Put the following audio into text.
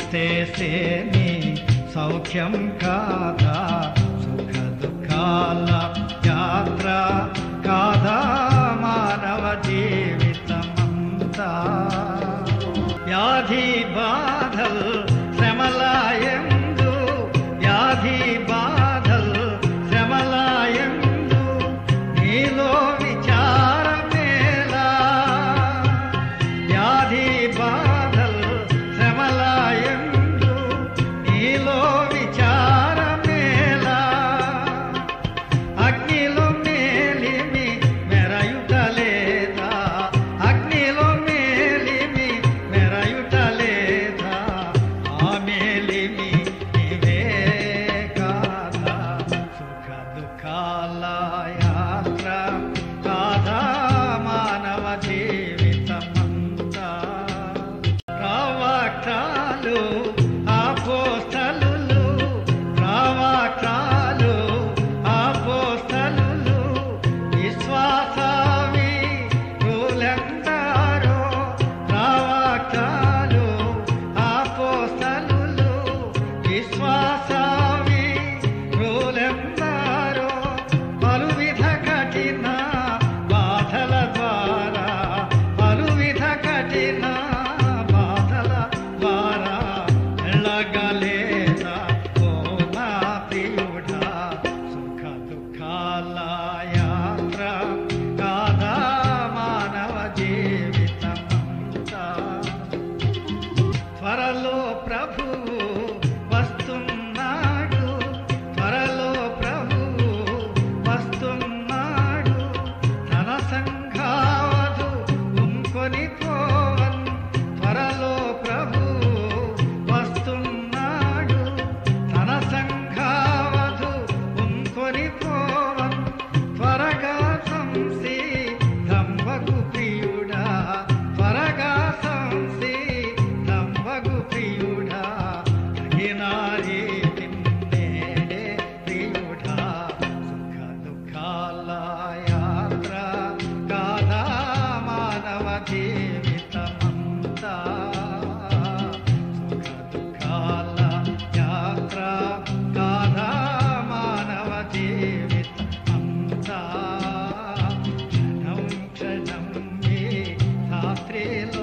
క్రీస్తేసేని సౌఖ్యం కాదా, సుఖ దుఃఖాల యాత్ర కాదా మానవ జీవితమంతా. వ్యాధి బాధల్ శ్రమలాయందు, వ్యాధి బాధల్ శ్రమలాయందు నీలో విచారమేలా. వ్యాధి బాధల్ శ్రమలాయందు నీలో విచారమేలా. అగ్నిలో మేలిమి మెరయుటలేదా, అగ్నిలో మేలిమి మెరయుటలేదా, ఆ మేలిమి నీవే కాదా, సుఖ దుఃఖాల యాత్ర కాదా మానవ జీవితమంతా. ప్రవక్తలు అపోస్తలులు, ప్రవక్తలు అపోస్తలులు విశ్వాసవి రులందరో. ప్రవక్తలు అపోస్తలులు విశ్వాసవి రులందరో. పలువిధ కఠిన బాధల ద్వారా, పలువిధ కఠిన బాధల ద్వారా వెళ్ళగలేదా ఓ నా ప్రియుడా, సుఖ దుఃఖాల యాత్ర కాదా మానవ జీవితమంతా. త్వరలో ప్రభువు వస్తున్నాడు, త్వరలో ప్రభువు వస్తున్నాడు. తన సంఘావధు ఉంకొని పోవన్. త్వరలో ప్రభువు వస్తున్నాడు, తన సంఘావధు ఉంకొని పోవన్. త్వరగా సంసిద్ధంబగు ప్రియుడా, త్వరగా సంసిద్ధంబగు ప్రియుడా. తగినారి నిన్నేడే ప్రియుడా, సుఖ దుఃఖాల యాత్ర కాదా మానవ జీవితమంతా. సుఖ దుఃఖాల యాత్ర కాదా మానవ జీవితమంతా. క్షణం క్షణం ఈ రాత్రిలో